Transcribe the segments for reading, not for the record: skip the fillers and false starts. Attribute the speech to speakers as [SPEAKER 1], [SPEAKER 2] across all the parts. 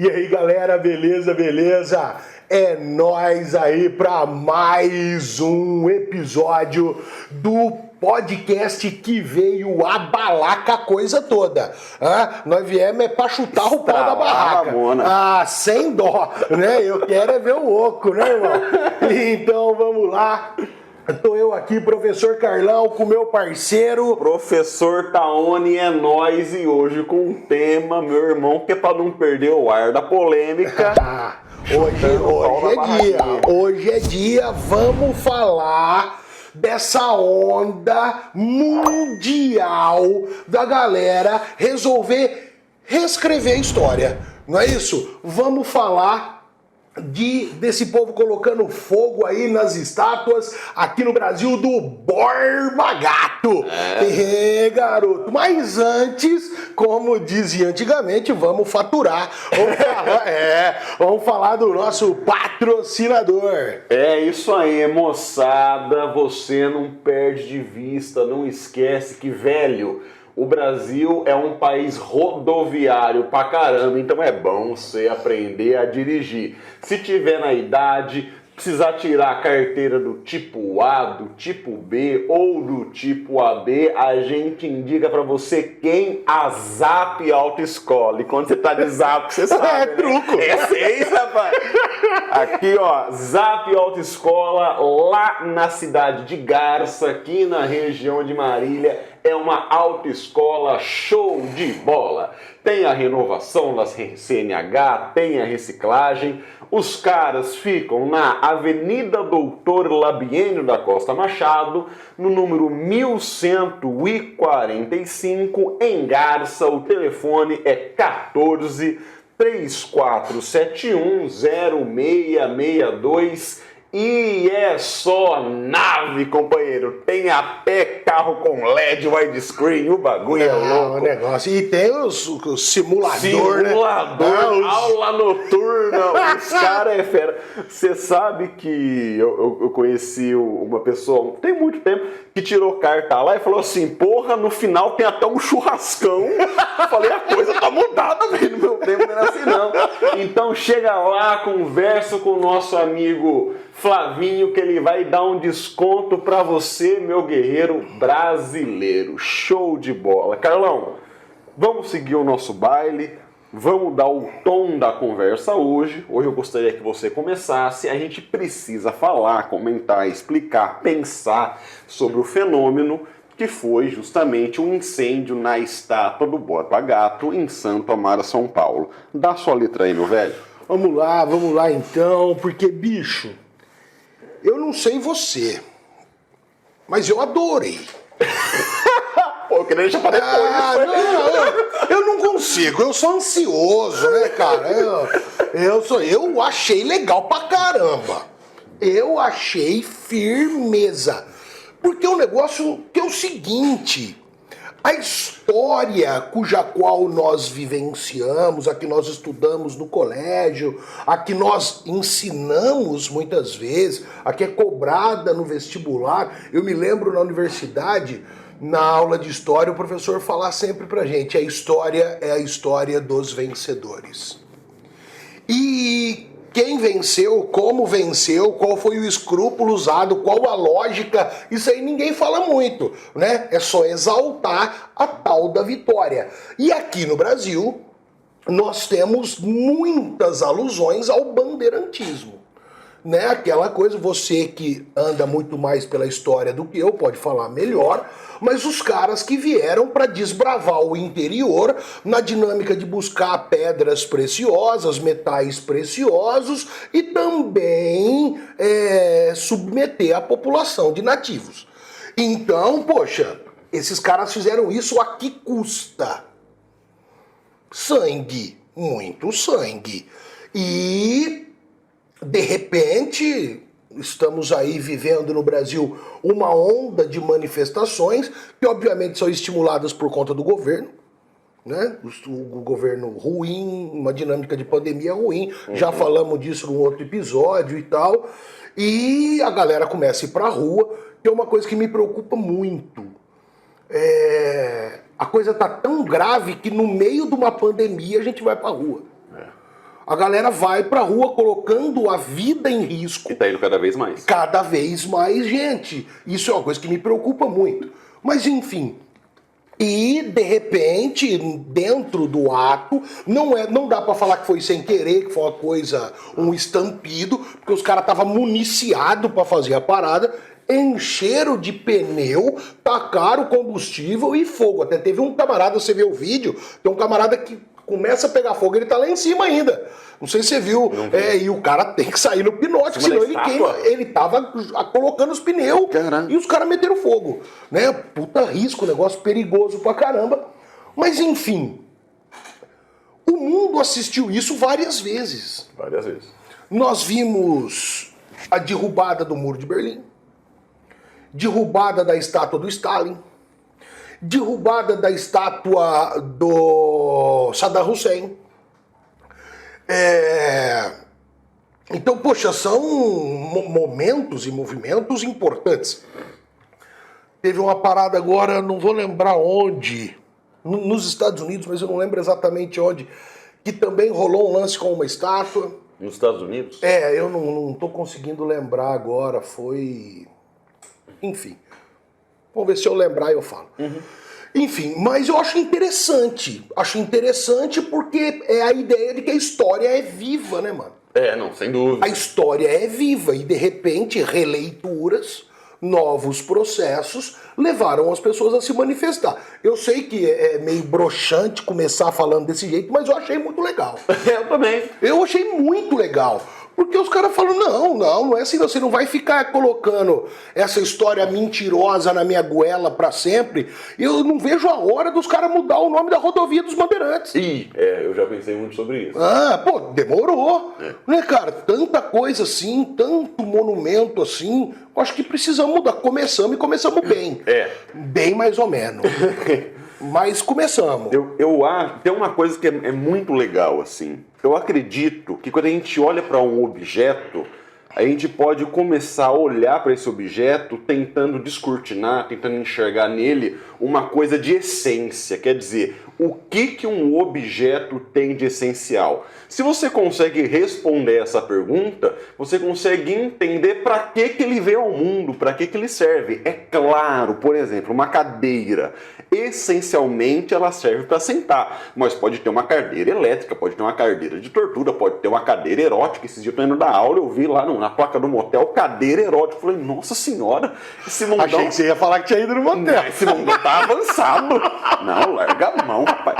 [SPEAKER 1] E aí, galera, beleza, beleza? É nóis aí para mais um episódio do podcast que veio abalar com a coisa toda. Nós viemos pra chutar o pau da barraca. Sem dó, né? Eu quero é ver o oco, né, irmão? Então, vamos lá. Estou eu aqui, professor Carlão, com meu parceiro...
[SPEAKER 2] Professor Taone, é nóis, e hoje com um tema, meu irmão, que é para não perder o ar da polêmica.
[SPEAKER 1] Hoje é dia, vamos falar dessa onda mundial da galera resolver reescrever a história, não é isso? Vamos falar desse povo colocando fogo aí nas estátuas aqui no Brasil do Borba Gato. Garoto. Mas antes, como dizia antigamente, vamos faturar. Vamos falar do nosso patrocinador.
[SPEAKER 2] É isso aí, moçada. Você não perde de vista, não esquece que, velho, o Brasil é um país rodoviário pra caramba, então é bom você aprender a dirigir. Se tiver na idade, precisar tirar a carteira do tipo A, do tipo B ou do tipo AB, a gente indica pra você quem? A Zap Autoescola. E quando você tá de Zap, você sabe,
[SPEAKER 1] É truco.
[SPEAKER 2] Né? É 6, rapaz. Aqui, ó, Zap Autoescola, lá na cidade de Garça, aqui na região de Marília. É uma autoescola show de bola. Tem a renovação das CNH, tem a reciclagem. Os caras ficam na Avenida Doutor Labienio da Costa Machado, no número 1145, em Garça. O telefone é 14 3471 0662. E é só nave, companheiro. Tem até carro com LED widescreen, o bagulho é louco.
[SPEAKER 1] O negócio. E tem os simulador, né?
[SPEAKER 2] Aula noturna, os caras é fera. Você sabe que eu conheci uma pessoa, tem muito tempo, que tirou carta lá e falou assim, porra, no final tem até um churrascão. Eu falei, a coisa tá mudada, velho, no meu tempo não era assim não. Então chega lá, conversa com o nosso amigo Flavinho, que ele vai dar um desconto pra você, meu guerreiro brasileiro. Show de bola. Carlão, vamos seguir o nosso baile, vamos dar o tom da conversa hoje. Hoje eu gostaria que você começasse. A gente precisa falar, comentar, explicar, pensar sobre o fenômeno que foi justamente um incêndio na estátua do Borba Gato em Santo Amaro, São Paulo. Dá sua letra aí, meu velho.
[SPEAKER 1] Vamos lá então, porque, bicho, eu não sei você, mas eu adorei.
[SPEAKER 2] Pô, eu queria deixar pra depois.
[SPEAKER 1] Eu não consigo, eu sou ansioso, né, cara? Eu achei legal pra caramba. Eu achei firmeza. Porque o negócio que é o seguinte... A história cuja qual nós vivenciamos, a que nós estudamos no colégio, a que nós ensinamos muitas vezes, a que é cobrada no vestibular. Eu me lembro na universidade, na aula de história, o professor falar sempre pra gente, a história é a história dos vencedores. E quem venceu, como venceu, qual foi o escrúpulo usado, qual a lógica, isso aí ninguém fala muito, né? É só exaltar a tal da vitória. E aqui no Brasil, nós temos muitas alusões ao bandeirantismo. Né? Aquela coisa, você que anda muito mais pela história do que eu, pode falar melhor, mas os caras que vieram para desbravar o interior na dinâmica de buscar pedras preciosas, metais preciosos e também submeter a população de nativos. Então, poxa, esses caras fizeram isso a que custa? Sangue, muito sangue. E de repente, estamos aí vivendo no Brasil uma onda de manifestações que obviamente são estimuladas por conta do governo, né? O governo ruim, uma dinâmica de pandemia ruim, já falamos disso num outro episódio e tal, e a galera começa a ir pra rua, que é uma coisa que me preocupa muito. A coisa tá tão grave que no meio de uma pandemia a gente vai pra rua. A galera vai pra rua colocando a vida em risco.
[SPEAKER 2] E tá indo cada vez mais.
[SPEAKER 1] Cada vez mais gente. Isso é uma coisa que me preocupa muito. Mas enfim. E, de repente, dentro do ato, não dá pra falar que foi sem querer, que foi uma coisa, um estampido, porque os caras estavam municiados pra fazer a parada, encheram de pneu, tacaram combustível e fogo. Até teve um camarada, você vê o vídeo, tem um camarada que começa a pegar fogo, ele tá lá em cima ainda. Não sei se você viu. E o cara tem que sair no pinote, senão ele queima. Ele tava colocando os pneus.
[SPEAKER 2] Caramba.
[SPEAKER 1] E os caras meteram fogo. Né? Puta risco, negócio perigoso pra caramba. Mas enfim, o mundo assistiu isso várias vezes.
[SPEAKER 2] Várias vezes.
[SPEAKER 1] Nós vimos a derrubada do Muro de Berlim, derrubada da estátua do Stalin, derrubada da estátua do Saddam Hussein. Então, poxa, são momentos e movimentos importantes. Teve uma parada agora, não vou lembrar onde, nos Estados Unidos, mas eu não lembro exatamente onde, que também rolou um lance com uma estátua.
[SPEAKER 2] Nos Estados Unidos?
[SPEAKER 1] Eu não tô conseguindo lembrar agora, foi... Enfim, vamos ver se eu lembrar e eu falo. Enfim, mas eu acho interessante. Acho interessante porque é a ideia de que a história é viva, né, mano?
[SPEAKER 2] Não, sem dúvida.
[SPEAKER 1] A história é viva e, de repente, releituras, novos processos levaram as pessoas a se manifestar. Eu sei que é meio broxante começar falando desse jeito, mas eu achei muito legal.
[SPEAKER 2] Eu também.
[SPEAKER 1] Eu achei muito legal. Porque os caras falam, não é assim, você não vai ficar colocando essa história mentirosa na minha goela pra sempre. Eu não vejo a hora dos caras mudar o nome da rodovia dos Bandeirantes.
[SPEAKER 2] Eu já pensei muito sobre isso.
[SPEAKER 1] Demorou. Né, cara? Tanta coisa assim, tanto monumento assim, eu acho que precisamos mudar. Começamos e começamos bem. Bem mais ou menos. Mas começamos.
[SPEAKER 2] Eu acho, tem uma coisa que é muito legal, assim. Eu acredito que quando a gente olha para um objeto, a gente pode começar a olhar para esse objeto tentando descortinar, tentando enxergar nele uma coisa de essência. Quer dizer, o que um objeto tem de essencial? Se você consegue responder essa pergunta, você consegue entender para que ele veio ao mundo, para que ele serve. É claro, por exemplo, uma cadeira. Essencialmente ela serve para sentar, mas pode ter uma cadeira elétrica, pode ter uma cadeira de tortura, pode ter uma cadeira erótica. Esses dias eu tô indo dar aula, eu vi lá na placa do motel, cadeira erótica. Eu falei, nossa senhora, esse mundão...
[SPEAKER 1] Achei que você ia falar que tinha ido no motel.
[SPEAKER 2] Esse mundão tá avançado. Não, larga a mão, rapaz.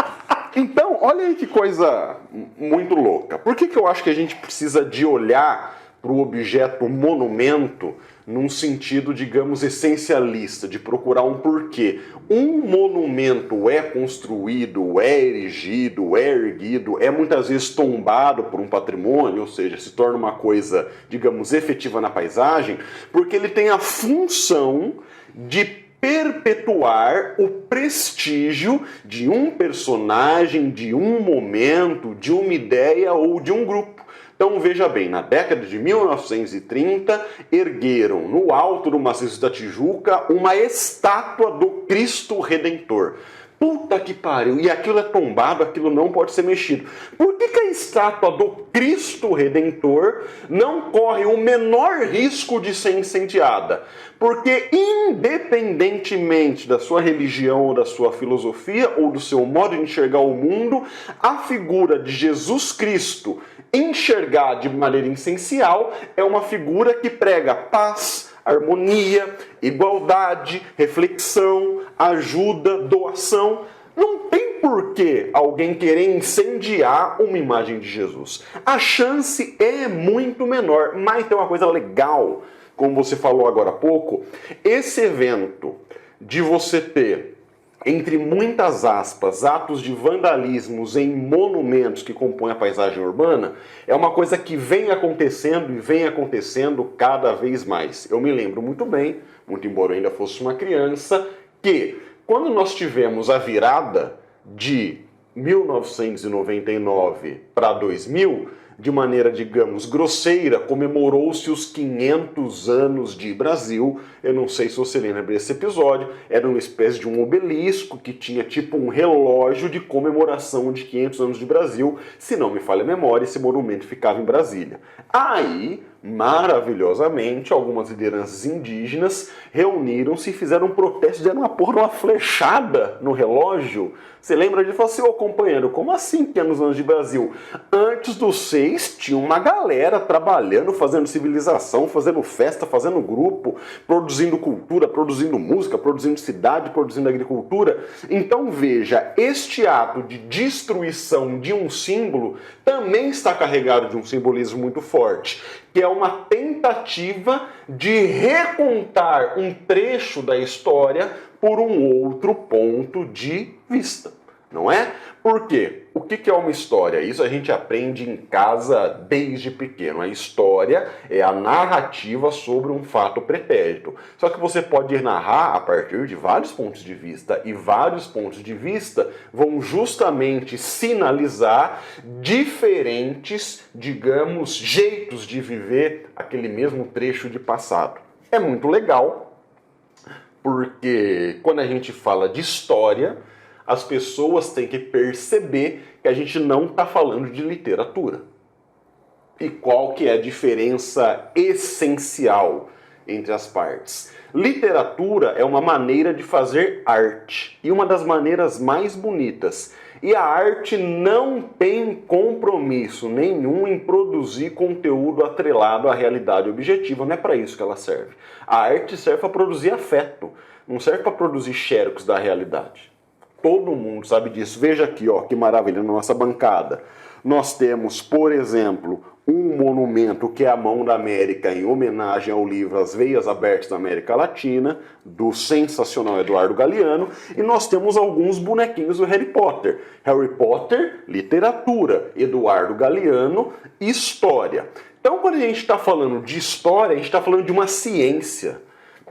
[SPEAKER 2] Então, olha aí que coisa muito louca. Por que eu acho que a gente precisa de olhar para o objeto monumento num sentido, digamos, essencialista, de procurar um porquê? Um monumento é construído, é erigido, é erguido, é muitas vezes tombado por um patrimônio, ou seja, se torna uma coisa, digamos, efetiva na paisagem, porque ele tem a função de perpetuar o prestígio de um personagem, de um momento, de uma ideia ou de um grupo. Então veja bem, na década de 1930, ergueram no alto do Maciço da Tijuca uma estátua do Cristo Redentor. Puta que pariu, e aquilo é tombado, aquilo não pode ser mexido. Por que a estátua do Cristo Redentor não corre o menor risco de ser incendiada? Porque independentemente da sua religião, ou da sua filosofia, ou do seu modo de enxergar o mundo, a figura de Jesus Cristo, enxergar de maneira essencial, é uma figura que prega paz, harmonia, igualdade, reflexão, ajuda, doação. Não tem por que alguém querer incendiar uma imagem de Jesus. A chance é muito menor, mas tem uma coisa legal, como você falou agora há pouco, esse evento de você ter, entre muitas aspas, atos de vandalismos em monumentos que compõem a paisagem urbana, é uma coisa que vem acontecendo e vem acontecendo cada vez mais. Eu me lembro muito bem, muito embora eu ainda fosse uma criança, que quando nós tivemos a virada de 1999 para 2000, de maneira, digamos, grosseira, comemorou-se os 500 anos de Brasil. Eu não sei se você lembra desse episódio, era uma espécie de um obelisco que tinha tipo um relógio de comemoração de 500 anos de Brasil. Se não me falha a memória, esse monumento ficava em Brasília. Aí, maravilhosamente, algumas lideranças indígenas reuniram-se e fizeram um protesto, deram uma flechada no relógio. Você lembra disso? Falou assim, ô companheiro, como assim 500 anos de Brasil? Antes dos 6, tinha uma galera trabalhando, fazendo civilização, fazendo festa, fazendo grupo, produzindo cultura, produzindo música, produzindo cidade, produzindo agricultura. Então veja, este ato de destruição de um símbolo também está carregado de um simbolismo muito forte, que é uma tentativa de recontar um trecho da história por um outro ponto de vista, não é? Por quê? O que é uma história? Isso a gente aprende em casa desde pequeno. A história é a narrativa sobre um fato pretérito. Só que você pode narrar a partir de vários pontos de vista, e vários pontos de vista vão justamente sinalizar diferentes, digamos, jeitos de viver aquele mesmo trecho de passado. É muito legal, porque quando a gente fala de história, as pessoas têm que perceber que a gente não está falando de literatura. E qual que é a diferença essencial entre as partes? Literatura é uma maneira de fazer arte, e uma das maneiras mais bonitas. E a arte não tem compromisso nenhum em produzir conteúdo atrelado à realidade objetiva, não é para isso que ela serve. A arte serve para produzir afeto, não serve para produzir xerox da realidade. Todo mundo sabe disso. Veja aqui, ó, que maravilha, na nossa bancada. Nós temos, por exemplo, um monumento que é a Mão da América, em homenagem ao livro As Veias Abertas da América Latina, do sensacional Eduardo Galeano, e nós temos alguns bonequinhos do Harry Potter. Harry Potter, literatura. Eduardo Galeano, história. Então, quando a gente está falando de história, a gente está falando de uma ciência.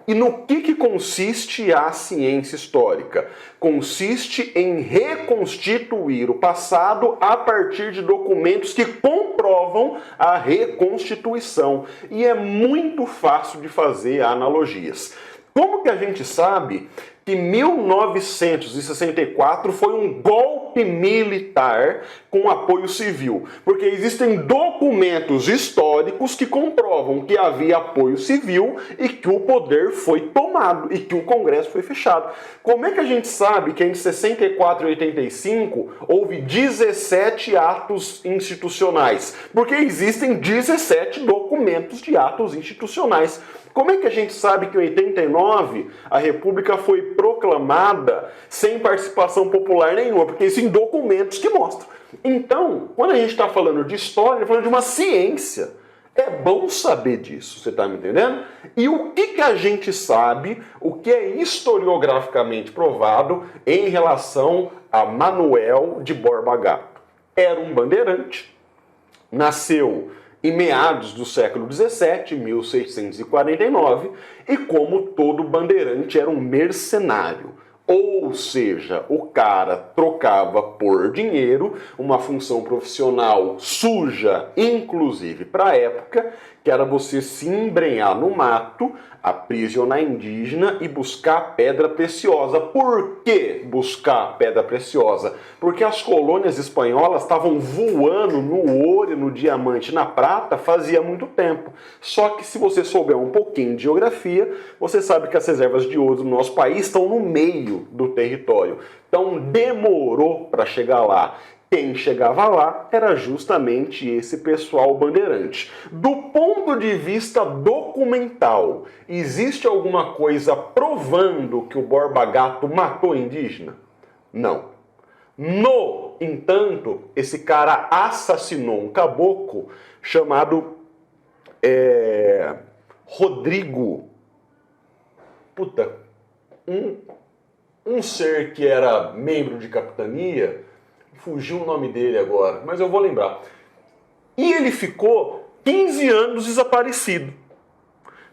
[SPEAKER 2] E no que consiste a ciência histórica? Consiste em reconstituir o passado a partir de documentos que comprovam a reconstituição. E é muito fácil de fazer analogias. Como que a gente sabe que 1964 foi um golpe militar com apoio civil? Porque existem documentos históricos que comprovam que havia apoio civil e que o poder foi tomado e que o Congresso foi fechado. Como é que a gente sabe que entre 64 e 85 houve 17 atos institucionais? Porque existem 17 documentos de atos institucionais. Como é que a gente sabe que em 89 a República foi proclamada sem participação popular nenhuma? Porque isso em documentos que mostram. Então, quando a gente está falando de história, falando de uma ciência, é bom saber disso, você está me entendendo? E o que a gente sabe, o que é historiograficamente provado em relação a Manuel de Borba Gato? Era um bandeirante, nasceu em meados do século XVII, 1649, e como todo bandeirante era um mercenário. Ou seja, o cara trocava por dinheiro uma função profissional suja, inclusive para a época, que era você se embrenhar no mato, aprisionar indígena e buscar pedra preciosa. Por que buscar pedra preciosa? Porque as colônias espanholas estavam voando no ouro, no diamante, na prata fazia muito tempo. Só que se você souber um pouquinho de geografia, você sabe que as reservas de ouro do nosso país estão no meio do território. Então demorou para chegar lá. Quem chegava lá era justamente esse pessoal bandeirante. Do ponto de vista documental, existe alguma coisa provando que o Borba Gato matou indígena? Não. No entanto, esse cara assassinou um caboclo chamado Rodrigo. Um ser que era membro de capitania. Fugiu o nome dele agora, mas eu vou lembrar. E ele ficou 15 anos desaparecido.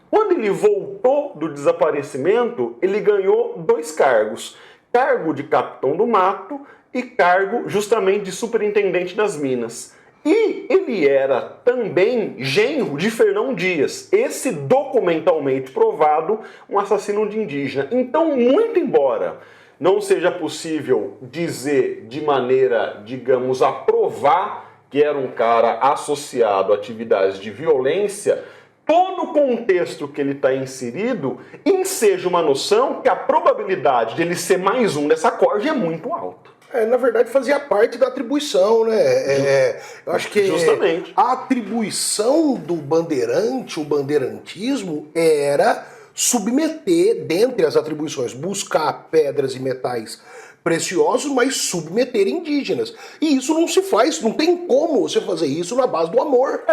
[SPEAKER 2] Quando ele voltou do desaparecimento, ele ganhou 2 cargos. Cargo de capitão do mato e cargo justamente de superintendente das minas. E ele era também genro de Fernão Dias, esse documentalmente provado um assassino de indígena. Então, muito embora não seja possível dizer de maneira, digamos, a provar que era um cara associado a atividades de violência, todo o contexto que ele está inserido enseja uma noção que a probabilidade de ele ser mais um dessa corja é muito alta.
[SPEAKER 1] Na verdade, fazia parte da atribuição, né? Eu acho que
[SPEAKER 2] justamente
[SPEAKER 1] a atribuição do bandeirante, o bandeirantismo, era submeter, dentre as atribuições, buscar pedras e metais preciosos, mas submeter indígenas. E isso não se faz, não tem como você fazer isso na base do amor.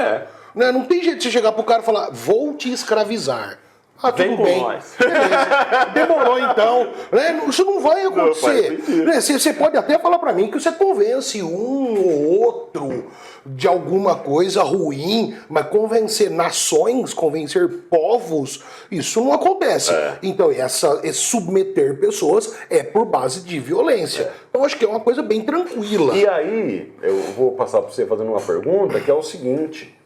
[SPEAKER 1] Né? Não tem jeito de você chegar pro cara e falar, vou te escravizar.
[SPEAKER 2] Vem
[SPEAKER 1] tudo
[SPEAKER 2] com
[SPEAKER 1] bem.
[SPEAKER 2] nós.
[SPEAKER 1] Beleza. Demorou então. Né? Isso não vai acontecer. Né? Você pode até falar pra mim que você convence um ou outro de alguma coisa ruim, mas convencer nações, convencer povos, isso não acontece. Então, esse submeter pessoas é por base de violência. Então, acho que é uma coisa bem tranquila.
[SPEAKER 2] E aí, eu vou passar para você fazendo uma pergunta, que é o seguinte.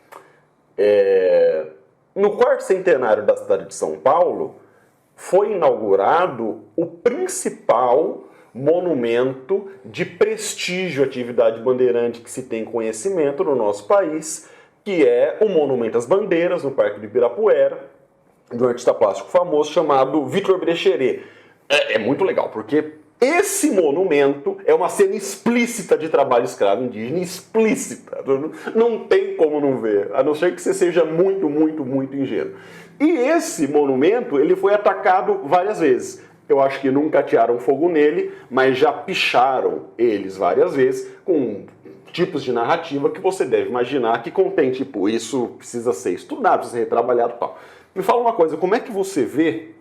[SPEAKER 2] No quarto centenário da cidade de São Paulo, foi inaugurado o principal monumento de prestígio à atividade bandeirante que se tem conhecimento no nosso país, que é o Monumento às Bandeiras, no Parque do Ibirapuera, de um artista plástico famoso chamado Victor Brecheret. É muito legal, porque esse monumento é uma cena explícita de trabalho escravo indígena, explícita. Não tem como não ver, a não ser que você seja muito, muito, muito ingênuo. E esse monumento, ele foi atacado várias vezes. Eu acho que nunca atearam fogo nele, mas já picharam eles várias vezes com tipos de narrativa que você deve imaginar que contém, tipo, isso precisa ser estudado, precisa ser retrabalhado e tal. Me fala uma coisa, como é que você vê,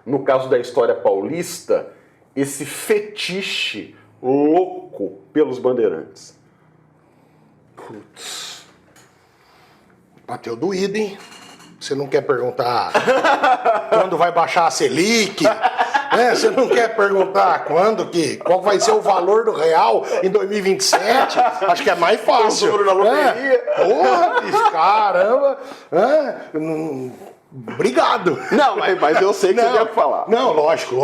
[SPEAKER 2] no caso da história paulista, esse fetiche louco pelos bandeirantes?
[SPEAKER 1] Putz. Bateu doído, hein? Você não quer perguntar quando vai baixar a Selic? Né? Você não quer perguntar qual vai ser o valor do real em 2027? Acho que é mais fácil.
[SPEAKER 2] O da loteria.
[SPEAKER 1] Porra, bicho, caramba. Obrigado.
[SPEAKER 2] Não, mas eu sei que você deve falar.
[SPEAKER 1] Não, lógico.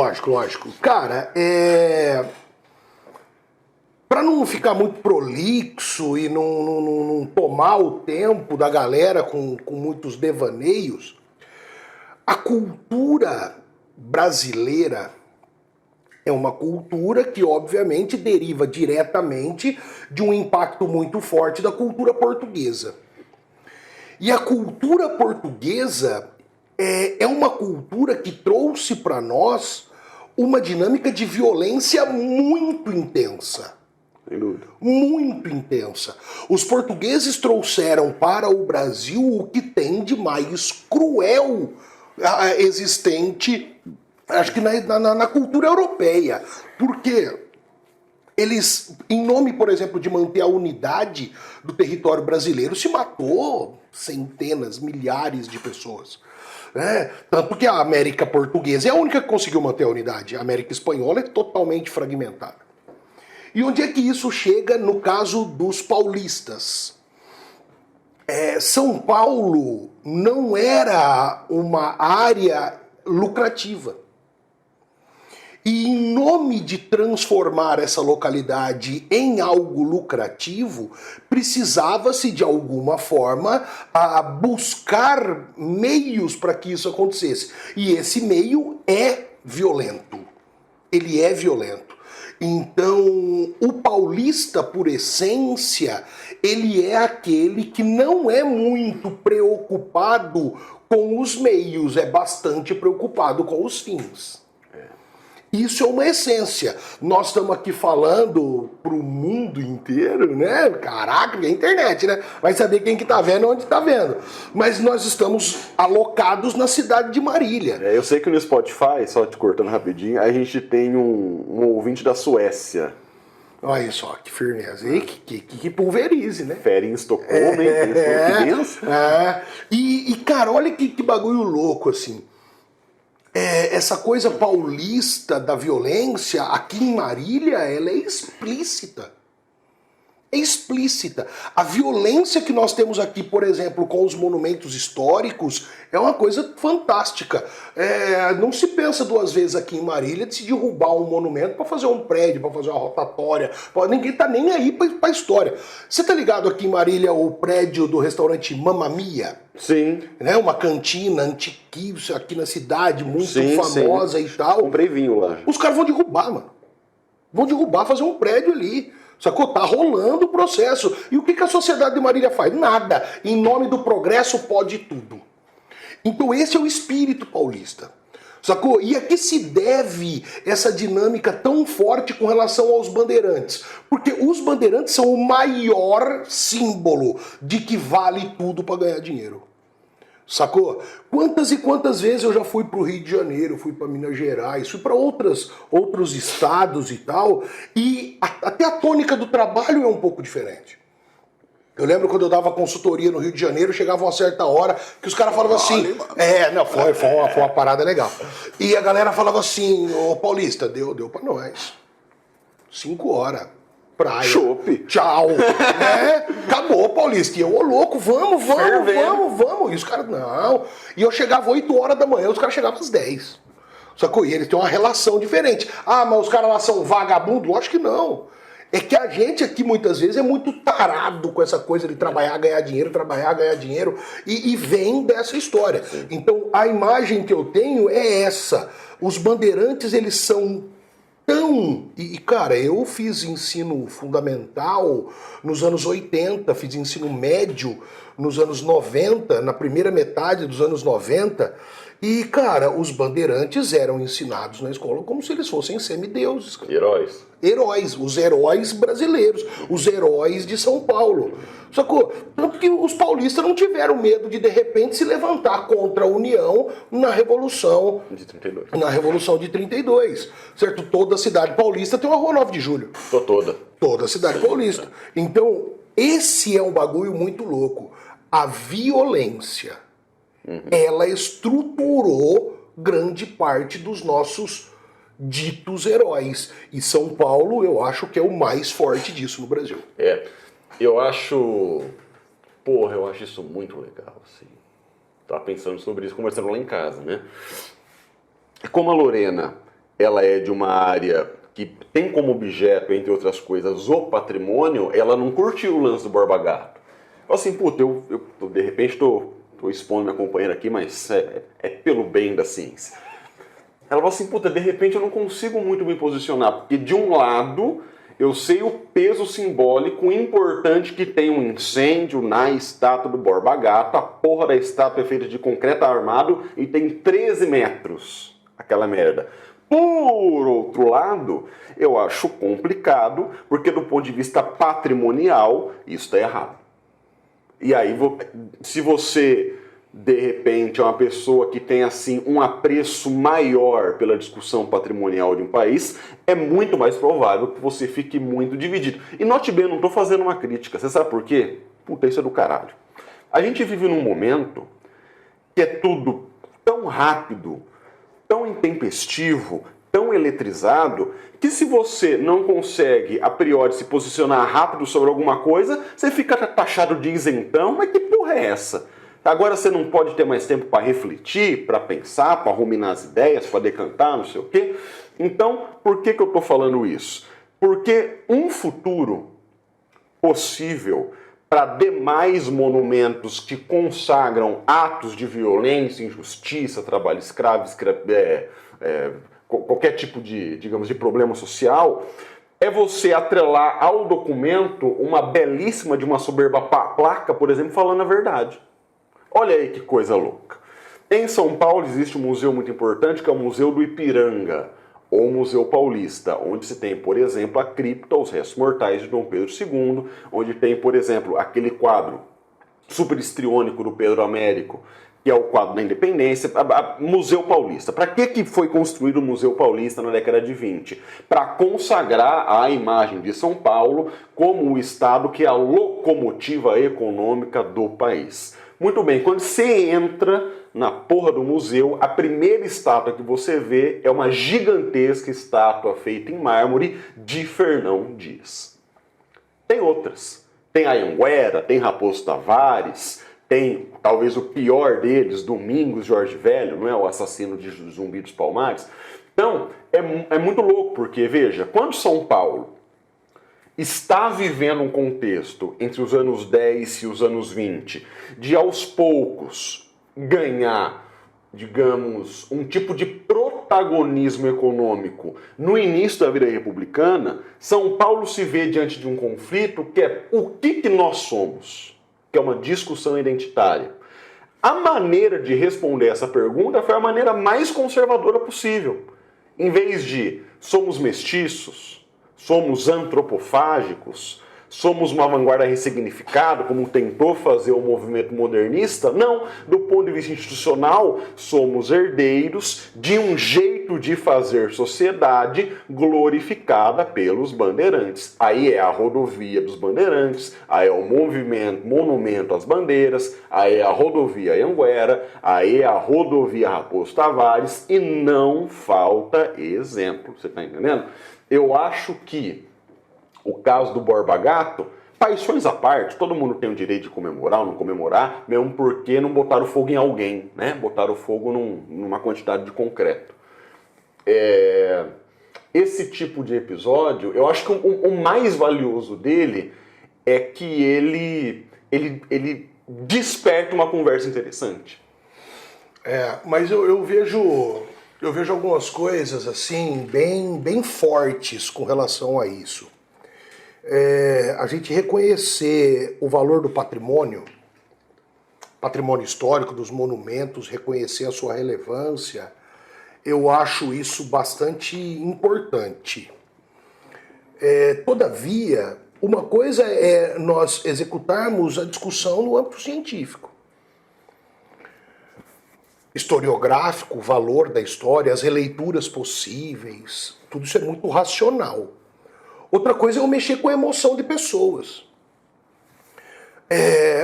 [SPEAKER 1] Cara, para não ficar muito prolixo e não tomar o tempo da galera com muitos devaneios, a cultura brasileira é uma cultura que, obviamente, deriva diretamente de um impacto muito forte da cultura portuguesa. E a cultura portuguesa é uma cultura que trouxe para nós uma dinâmica de violência muito intensa. Muito intensa. Os portugueses trouxeram para o Brasil o que tem de mais cruel existente, acho que na cultura europeia. Porque eles, em nome, por exemplo, de manter a unidade do território brasileiro, se matou centenas, milhares de pessoas. Tanto que a América portuguesa é a única que conseguiu manter a unidade. A América espanhola é totalmente fragmentada. E onde é que isso chega no caso dos paulistas? São Paulo não era uma área lucrativa. E em nome de transformar essa localidade em algo lucrativo, precisava-se de alguma forma buscar meios para que isso acontecesse. E esse meio é violento. Ele é violento. Então, o paulista, por essência, ele é aquele que não é muito preocupado com os meios, é bastante preocupado com os fins. Isso é uma essência. Nós estamos aqui falando pro mundo inteiro, né? Caraca, é a internet, né? Vai saber quem que tá vendo e onde tá vendo. Mas nós estamos alocados na cidade de Marília.
[SPEAKER 2] Eu sei que no Spotify, só te cortando rapidinho, a gente tem um ouvinte da Suécia.
[SPEAKER 1] Olha só, que firmeza. E que pulverize, né?
[SPEAKER 2] Fere em Estocolmo, hein? Que benção.
[SPEAKER 1] E, cara, olha que bagulho louco, assim. Essa coisa paulista da violência, aqui em Marília, ela é explícita. é explícita. A violência que nós temos aqui, por exemplo, com os monumentos históricos, é uma coisa fantástica. Não se pensa duas vezes aqui em Marília de se derrubar um monumento para fazer um prédio, para fazer uma rotatória. Ninguém tá nem aí para a história. Você tá ligado aqui em Marília o prédio do restaurante Mamma Mia?
[SPEAKER 2] Sim.
[SPEAKER 1] Né? Uma cantina antiquíssima aqui na cidade, muito
[SPEAKER 2] Sim,
[SPEAKER 1] famosa
[SPEAKER 2] sim.
[SPEAKER 1] e tal.
[SPEAKER 2] Comprei vinho lá.
[SPEAKER 1] Os caras vão derrubar, mano. Vão derrubar, fazer um prédio ali. Sacou? Tá rolando o processo. E o que a sociedade de Marília faz? Nada. Em nome do progresso pode tudo. Então esse é o espírito paulista. Sacou? E a que se deve essa dinâmica tão forte com relação aos bandeirantes? Porque os bandeirantes são o maior símbolo de que vale tudo para ganhar dinheiro. Sacou? Quantas e quantas vezes eu já fui pro Rio de Janeiro, fui para Minas Gerais, fui para outros estados e tal, e até a tônica do trabalho é um pouco diferente. Eu lembro quando eu dava consultoria no Rio de Janeiro, chegava uma certa hora que os caras falavam assim... Foi uma parada legal. E a galera falava assim, ô Paulista, deu pra nós. 5 horas. Praia.
[SPEAKER 2] Chope.
[SPEAKER 1] Tchau. Né? Acabou, Paulista. E eu, ô louco, vamos. E os caras, não. E eu chegava 8 horas da manhã, os caras chegavam às 10. Sacou? E eles têm uma relação diferente. Ah, mas os caras lá são vagabundos? Lógico que não. É que a gente aqui muitas vezes é muito tarado com essa coisa de trabalhar, ganhar dinheiro, e vem dessa história.
[SPEAKER 2] Sim.
[SPEAKER 1] Então a imagem que eu tenho é essa. Os bandeirantes, eles são tão... E cara, eu fiz ensino fundamental nos anos 80, fiz ensino médio nos anos 90, na primeira metade dos anos 90, e cara, os bandeirantes eram ensinados na escola como se eles fossem semideuses.
[SPEAKER 2] Heróis.
[SPEAKER 1] Heróis, os heróis brasileiros, os heróis de São Paulo. Sacou? Tanto que os paulistas não tiveram medo de repente se levantar contra a União na Revolução
[SPEAKER 2] De 32.
[SPEAKER 1] Na Revolução de 32, certo? Toda a cidade paulista tem uma rua 9 de julho.
[SPEAKER 2] Toda.
[SPEAKER 1] Toda a cidade paulista. Então, esse é um bagulho muito louco. A violência, ela estruturou grande parte dos nossos ditos heróis. E São Paulo, eu acho que é o mais forte disso no Brasil.
[SPEAKER 2] Eu acho isso muito legal, assim. Tava pensando sobre isso, conversando lá em casa, né? Como a Lorena, ela é de uma área que tem como objeto, entre outras coisas, o patrimônio, ela não curtiu o lance do Borba Gato. Falei assim, puta, eu de repente tô expondo minha companheira aqui, mas é pelo bem da ciência. Ela falou assim, puta, de repente eu não consigo muito me posicionar, porque de um lado eu sei o peso simbólico importante que tem um incêndio na estátua do Borba Gato, a porra da estátua é feita de concreto armado e tem 13 metros, aquela merda. Por outro lado, eu acho complicado, porque do ponto de vista patrimonial, isso está errado. E aí, se você, de repente, é uma pessoa que tem assim um apreço maior pela discussão patrimonial de um país, é muito mais provável que você fique muito dividido. E note bem, eu não estou fazendo uma crítica. Você sabe por quê? Puta, isso é do caralho. A gente vive num momento que é tudo tão rápido, tão intempestivo, tão eletrizado, que se você não consegue, a priori, se posicionar rápido sobre alguma coisa, você fica taxado de isentão. Mas que porra é essa? Agora você não pode ter mais tempo para refletir, para pensar, para ruminar as ideias, para decantar, não sei o quê. Então, por que eu estou falando isso? Porque um futuro possível para demais monumentos que consagram atos de violência, injustiça, trabalho escravo, qualquer tipo de, digamos, de problema social, é você atrelar ao documento uma belíssima de uma soberba placa, por exemplo, falando a verdade. Olha aí que coisa louca. Em São Paulo existe um museu muito importante que é o Museu do Ipiranga, ou Museu Paulista, onde se tem, por exemplo, a cripta, os restos mortais de Dom Pedro II, onde tem, por exemplo, aquele quadro super histriônico do Pedro Américo, que é o quadro da Independência, Museu Paulista. Para que foi construído o Museu Paulista na década de 20? Para consagrar a imagem de São Paulo como o estado que é a locomotiva econômica do país. Muito bem, quando você entra na porra do museu, a primeira estátua que você vê é uma gigantesca estátua feita em mármore de Fernão Dias. Tem outras. Tem Anhanguera, tem Raposo Tavares, tem talvez o pior deles, Domingos Jorge Velho, não é? O assassino de Zumbi dos Palmares. Então, é muito louco, porque, veja, quando São Paulo está vivendo um contexto entre os anos 10 e os anos 20, de aos poucos ganhar, digamos, um tipo de protagonismo econômico no início da vida republicana, São Paulo se vê diante de um conflito que é o que nós somos, que é uma discussão identitária. A maneira de responder essa pergunta foi a maneira mais conservadora possível. Em vez de somos mestiços, somos antropofágicos, somos uma vanguarda ressignificada, como tentou fazer o movimento modernista, não. Do ponto de vista institucional, somos herdeiros de um jeito de fazer sociedade glorificada pelos bandeirantes. Aí é a rodovia dos bandeirantes, aí é o monumento às bandeiras, aí é a rodovia Anhanguera, aí é a rodovia Raposo Tavares, e não falta exemplo. Você está entendendo? Eu acho que o caso do Borba Gato, paixões à parte, todo mundo tem o direito de comemorar ou não comemorar, mesmo porque não botaram fogo em alguém, né? Botaram fogo numa quantidade de concreto. Esse tipo de episódio, eu acho que o mais valioso dele é que ele desperta uma conversa interessante.
[SPEAKER 1] Mas eu vejo algumas coisas assim bem fortes com relação a isso. A gente reconhecer o valor do patrimônio histórico, dos monumentos, reconhecer a sua relevância, eu acho isso bastante importante. Todavia, uma coisa é nós executarmos a discussão no âmbito científico. Historiográfico, o valor da história, as releituras possíveis, tudo isso é muito racional. Outra coisa é eu mexer com a emoção de pessoas.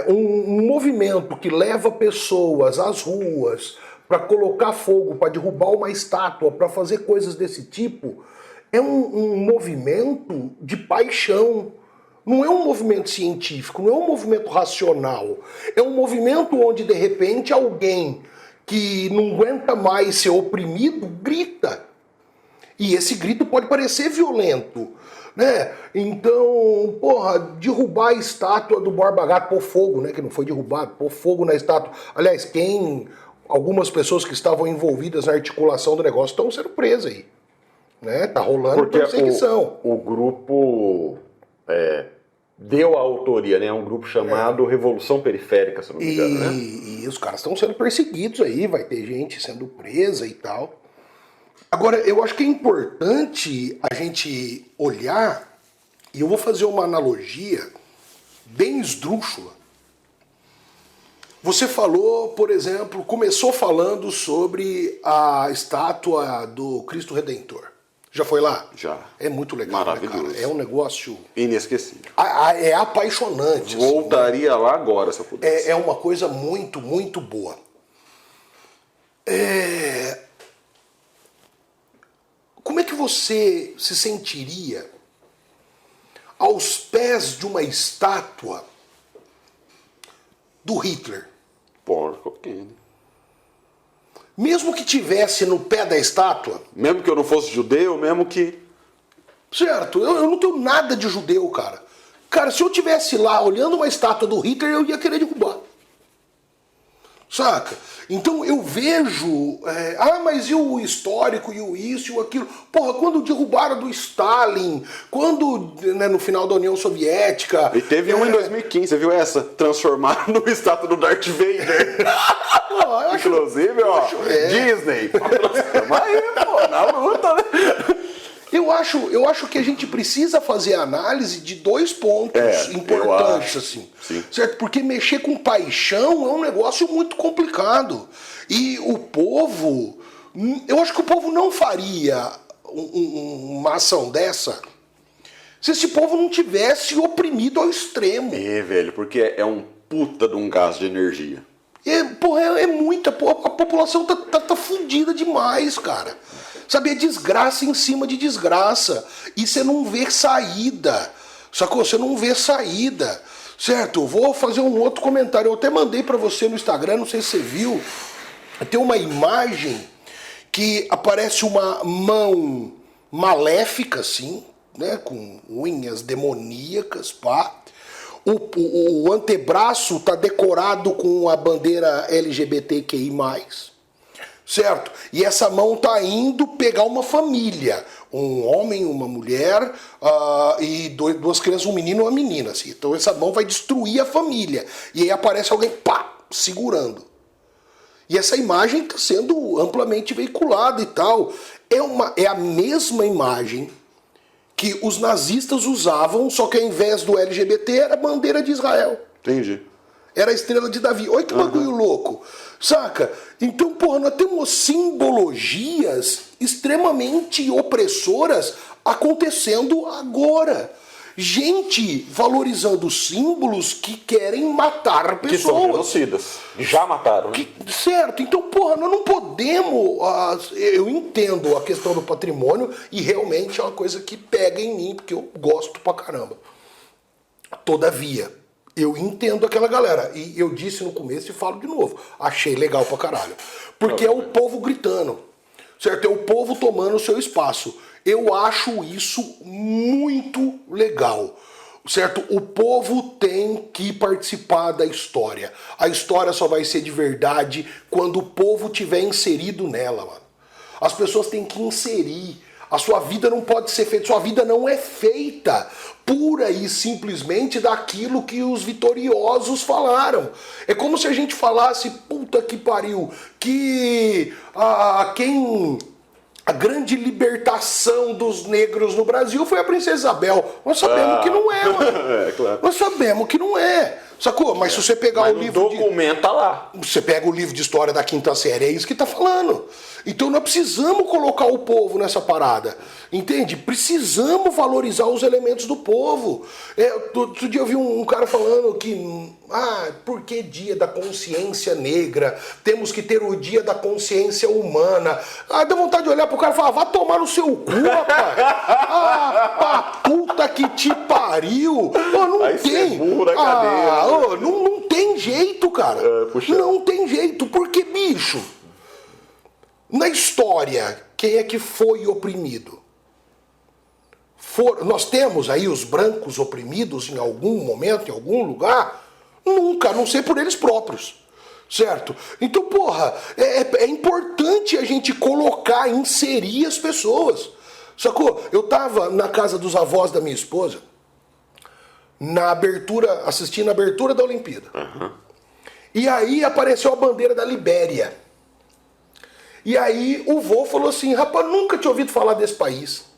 [SPEAKER 1] Um movimento que leva pessoas às ruas para colocar fogo, para derrubar uma estátua, para fazer coisas desse tipo, é um movimento de paixão. Não é um movimento científico, não é um movimento racional. É um movimento onde, de repente, alguém que não aguenta mais ser oprimido grita. E esse grito pode parecer violento, né? Então, derrubar a estátua do Borba Gato, pôr fogo, né? Que não foi derrubado, pôr fogo na estátua. Aliás, algumas pessoas que estavam envolvidas na articulação do negócio estão sendo presas aí, né? Tá rolando perseguição.
[SPEAKER 2] O grupo deu a autoria, né? É um grupo chamado Revolução Periférica, se não me engano, né?
[SPEAKER 1] E os caras estão sendo perseguidos aí, vai ter gente sendo presa e tal. Agora, eu acho que é importante a gente olhar, e eu vou fazer uma analogia bem esdrúxula. Você falou, por exemplo, começou falando sobre a estátua do Cristo Redentor. Já foi lá?
[SPEAKER 2] Já.
[SPEAKER 1] É muito legal,
[SPEAKER 2] maravilhoso.
[SPEAKER 1] Né, cara? É um negócio
[SPEAKER 2] inesquecível.
[SPEAKER 1] É apaixonante.
[SPEAKER 2] Voltaria lá agora, se eu pudesse.
[SPEAKER 1] É uma coisa muito, muito boa. Como é que você se sentiria aos pés de uma estátua do Hitler?
[SPEAKER 2] Porco, ok.
[SPEAKER 1] Mesmo que tivesse no pé da estátua...
[SPEAKER 2] Mesmo que eu não fosse judeu, mesmo que...
[SPEAKER 1] Certo, eu não tenho nada de judeu, cara. Cara, se eu tivesse lá olhando uma estátua do Hitler, eu ia querer derrubar. Saca? Então eu vejo... mas e o histórico, e o isso, e o aquilo? Porra, quando derrubaram do Stalin, quando, né, no final da União Soviética...
[SPEAKER 2] E teve um em 2015, você viu essa? Transformaram no estátua do Darth Vader. Inclusive, Disney. Transformar aí, na luta, né?
[SPEAKER 1] Eu acho que a gente precisa fazer a análise de dois pontos importantes, assim.
[SPEAKER 2] Sim.
[SPEAKER 1] Certo? Porque mexer com paixão é um negócio muito complicado. E o povo... Eu acho que o povo não faria uma ação dessa se esse povo não tivesse oprimido ao extremo.
[SPEAKER 2] Velho, porque é um puta de um gasto de energia.
[SPEAKER 1] É muita... A população tá fundida demais, cara. Sabe, é desgraça em cima de desgraça. E você não vê saída. Sacou? Você não vê saída, certo? Eu vou fazer um outro comentário. Eu até mandei pra você no Instagram, não sei se você viu. Tem uma imagem que aparece uma mão maléfica, assim, né? Com unhas demoníacas, pá. O antebraço tá decorado com a bandeira LGBTQI+. Certo? E essa mão tá indo pegar uma família. Um homem, uma mulher e duas crianças, um menino e uma menina. Assim. Então essa mão vai destruir a família. E aí aparece alguém, pá, segurando. E essa imagem está sendo amplamente veiculada e tal. É a mesma imagem que os nazistas usavam, só que ao invés do LGBT era a bandeira de Israel.
[SPEAKER 2] Entendi.
[SPEAKER 1] Era a estrela de Davi. Olha que bagulho louco. Saca? Então, porra, nós temos simbologias extremamente opressoras acontecendo agora. Gente valorizando símbolos que querem matar pessoas.
[SPEAKER 2] Que são genocidas. Já mataram. Né?
[SPEAKER 1] Certo. Então, porra, nós não podemos... eu entendo a questão do patrimônio e realmente é uma coisa que pega em mim, porque eu gosto pra caramba. Todavia, eu entendo aquela galera. E eu disse no começo e falo de novo. Achei legal pra caralho. Porque é o povo gritando. Certo? É o povo tomando o seu espaço. Eu acho isso muito legal. Certo? O povo tem que participar da história. A história só vai ser de verdade quando o povo tiver inserido nela, mano. As pessoas têm que inserir. A sua vida não pode ser feita. Sua vida não é feita pura e simplesmente daquilo que os vitoriosos falaram. É como se a gente falasse, puta que pariu, que a grande libertação dos negros no Brasil foi a Princesa Isabel. Nós sabemos que não é, mano.
[SPEAKER 2] É, claro.
[SPEAKER 1] Nós sabemos que não é. Sacou? Mas se você pegar o livro...
[SPEAKER 2] documenta lá.
[SPEAKER 1] Você pega o livro de história da quinta série, é isso que tá falando. Então nós precisamos colocar o povo nessa parada. Entende? Precisamos valorizar os elementos do povo. Outro dia eu vi um cara falando que... por que dia da consciência negra? Temos que ter o dia da consciência humana. Dá vontade de olhar pro cara e falar, vá tomar no seu cu, rapaz. Pra puta que te pariu. Não
[SPEAKER 2] aí
[SPEAKER 1] tem.
[SPEAKER 2] Burro na cadeira.
[SPEAKER 1] Não tem jeito, cara. Não tem jeito. Porque, bicho, na história, quem é que foi oprimido? Nós temos aí os brancos oprimidos em algum momento, em algum lugar? Nunca, a não ser por eles próprios. Certo? Então, porra, é importante a gente colocar, inserir as pessoas. Sacou? Eu tava na casa dos avós da minha esposa, assistindo a abertura da Olimpíada.
[SPEAKER 2] Uhum.
[SPEAKER 1] E aí apareceu a bandeira da Libéria. E aí o vô falou assim, rapaz, nunca tinha ouvido falar desse país.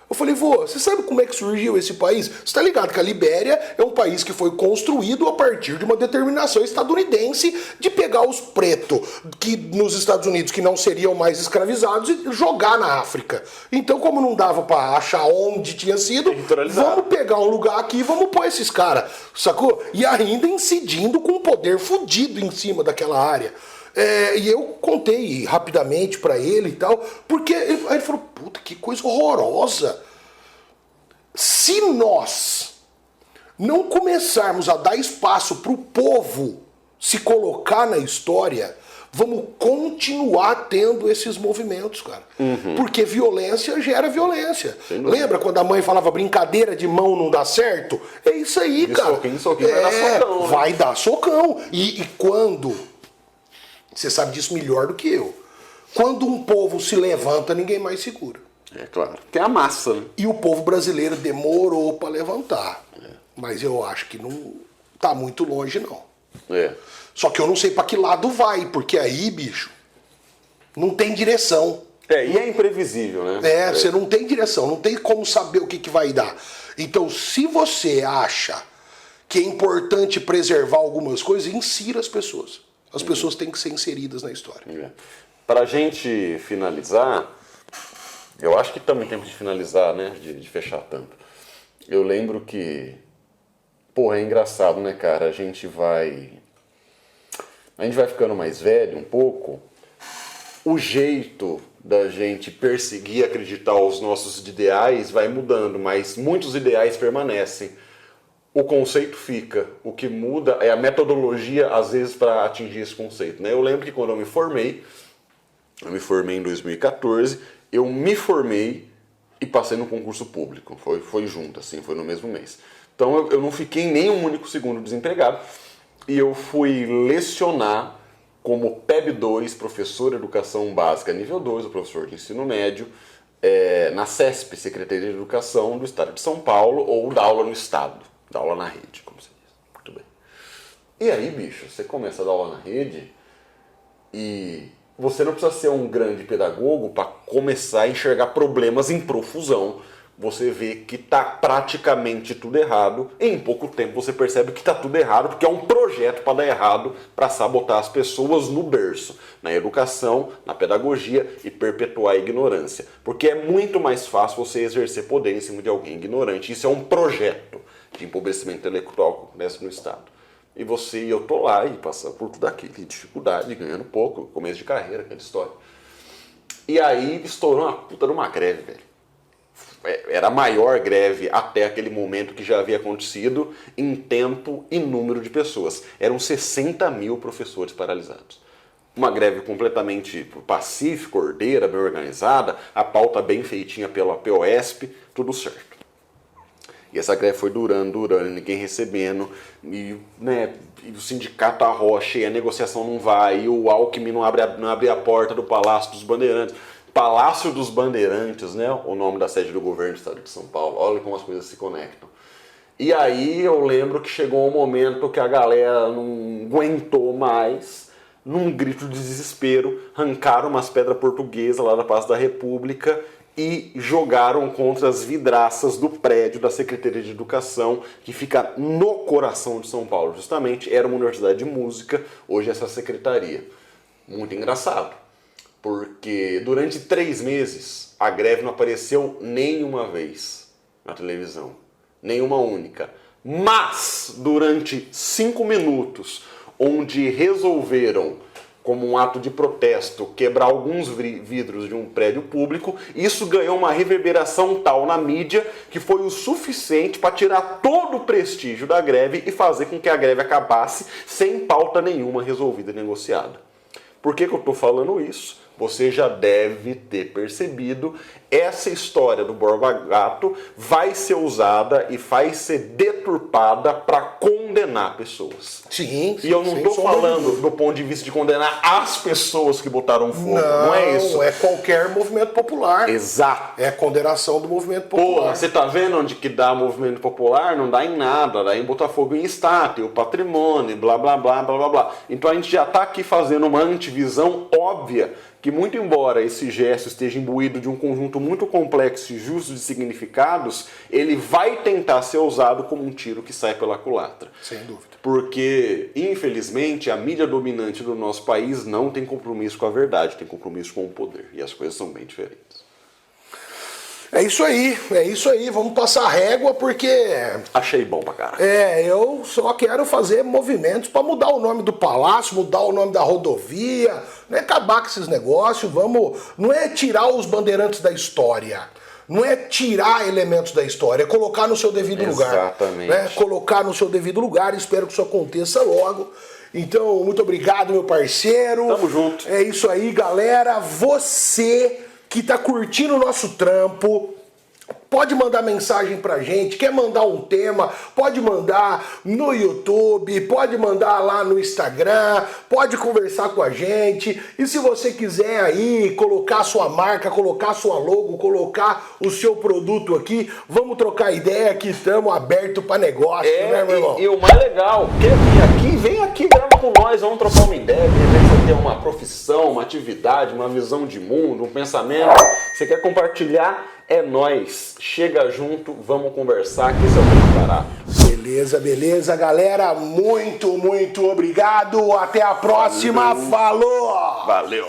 [SPEAKER 1] Eu falei, vô, você sabe como é que surgiu esse país? Você tá ligado que a Libéria é um país que foi construído a partir de uma determinação estadunidense de pegar os pretos que nos Estados Unidos que não seriam mais escravizados e jogar na África. Então, como não dava pra achar onde tinha sido, vamos pegar um lugar aqui e vamos pôr esses caras, sacou? E ainda incidindo com um poder fudido em cima daquela área. E eu contei rapidamente pra ele e tal, porque aí ele falou, puta, que coisa horrorosa. Se nós não começarmos a dar espaço pro povo se colocar na história, vamos continuar tendo esses movimentos, cara. Uhum. Porque violência gera violência. Lembra quando a mãe falava brincadeira de mão não dá certo? É isso aí, cara.
[SPEAKER 2] Soquinho, vai dar socão.
[SPEAKER 1] Vai dar socão. E quando... Você sabe disso melhor do que eu. Quando um povo se levanta, ninguém mais segura.
[SPEAKER 2] É claro. Que é a massa, né?
[SPEAKER 1] E o povo brasileiro demorou para levantar. Mas eu acho que não tá muito longe, não. Só que eu não sei para que lado vai, porque aí, bicho, não tem direção.
[SPEAKER 2] E é imprevisível, né?
[SPEAKER 1] Você não tem direção, não tem como saber o que vai dar. Então, se você acha que é importante preservar algumas coisas, insira as pessoas. As pessoas têm que ser inseridas na história.
[SPEAKER 2] Para a gente finalizar, eu acho que também temos de finalizar, né? De fechar a tampa. Eu lembro que... Porra, é engraçado, né, cara? A gente vai ficando mais velho um pouco. o jeito da gente perseguir e acreditar os nossos ideais vai mudando, mas muitos ideais permanecem. O conceito fica. O que muda é a metodologia, às vezes, para atingir esse conceito, né? Eu lembro que quando eu me formei em 2014, eu me formei e passei no concurso público. Foi junto, assim, foi no mesmo mês. Então eu não fiquei nem um único segundo desempregado. E eu fui lecionar como PEB 2, professor de Educação Básica nível 2, o professor de ensino médio, na CESP, Secretaria de Educação do Estado de São Paulo, ou dar aula no Estado, dar aula na rede, como se diz. Muito bem. E aí, bicho, você começa a dar aula na rede e você não precisa ser um grande pedagogo para começar a enxergar problemas em profusão. Você vê que está praticamente tudo errado, e em pouco tempo você percebe que está tudo errado, porque é um projeto para dar errado, para sabotar as pessoas no berço, na educação, na pedagogia e perpetuar a ignorância. Porque é muito mais fácil você exercer poder em cima de alguém ignorante. Isso é um projeto de empobrecimento intelectual que acontece no Estado. E eu tô lá e passando por tudo aquilo, dificuldade, ganhando pouco, começo de carreira, aquela história. E aí estourou uma puta de uma greve, velho. Era a maior greve até aquele momento que já havia acontecido em tempo e número de pessoas. Eram 60 mil professores paralisados. Uma greve completamente pacífica, ordeira, bem organizada, a pauta bem feitinha pela POSP, tudo certo. E essa greve foi durando, ninguém recebendo, e o sindicato arrocha, e a negociação não vai, e o Alckmin não abre a porta do Palácio dos Bandeirantes. Palácio dos Bandeirantes, né? O nome da sede do governo do Estado de São Paulo. Olha como as coisas se conectam. E aí eu lembro que chegou um momento que a galera não aguentou mais, num grito de desespero, arrancaram umas pedras portuguesas lá da Praça da República e jogaram contra as vidraças do prédio da Secretaria de Educação, que fica no coração de São Paulo. Justamente, era uma universidade de música, hoje é essa secretaria. Muito engraçado. Porque durante 3 meses a greve não apareceu nenhuma vez na televisão, nenhuma única. Mas durante 5 minutos, onde resolveram, como um ato de protesto, quebrar alguns vidros de um prédio público, isso ganhou uma reverberação tal na mídia que foi o suficiente para tirar todo o prestígio da greve e fazer com que a greve acabasse sem pauta nenhuma resolvida e negociada. Por que eu estou falando isso? Você já deve ter percebido, essa história do Borba Gato vai ser usada e vai ser deturpada para condenar pessoas.
[SPEAKER 1] Sim.
[SPEAKER 2] E eu não estou falando do ponto de vista de condenar as pessoas que botaram fogo. Não é isso.
[SPEAKER 1] Não, é qualquer movimento popular.
[SPEAKER 2] Exato.
[SPEAKER 1] É a condenação do movimento popular.
[SPEAKER 2] Porra, você tá vendo onde que dá movimento popular? Não dá em nada, dá em botar fogo em estátua, o patrimônio, blá blá blá blá blá blá. Então a gente já tá aqui fazendo uma antivisão óbvia, que muito embora esse gesto esteja imbuído de um conjunto muito complexo e justo de significados, ele vai tentar ser usado como um tiro que sai pela culatra.
[SPEAKER 1] Sem dúvida.
[SPEAKER 2] Porque, infelizmente, a mídia dominante do nosso país não tem compromisso com a verdade, tem compromisso com o poder. E as coisas são bem diferentes.
[SPEAKER 1] É isso aí, vamos passar régua porque...
[SPEAKER 2] Achei bom pra caralho.
[SPEAKER 1] Eu só quero fazer movimentos para mudar o nome do palácio, mudar o nome da rodovia, não é acabar com esses negócios, não é tirar os bandeirantes da história, não é tirar elementos da história, é colocar no seu devido lugar.
[SPEAKER 2] Exatamente.
[SPEAKER 1] Né? Colocar no seu devido lugar, espero que isso aconteça logo. Então, muito obrigado, meu parceiro.
[SPEAKER 2] Tamo junto.
[SPEAKER 1] É isso aí, galera. Você que tá curtindo o nosso trampo, pode mandar mensagem pra gente, quer mandar um tema, pode mandar no YouTube, pode mandar lá no Instagram, pode conversar com a gente. E se você quiser aí colocar sua marca, colocar sua logo, colocar o seu produto aqui, vamos trocar ideia que estamos abertos para negócio, né, meu irmão?
[SPEAKER 2] E o mais legal, quer vir aqui, vem aqui, grava com nós, vamos trocar uma ideia, de repente você tem uma profissão, uma atividade, uma visão de mundo, um pensamento, você quer compartilhar, é nóis, chega junto, vamos conversar, que esse é o muito barato.
[SPEAKER 1] Beleza, galera, muito obrigado, até a próxima, falou!
[SPEAKER 2] Valeu!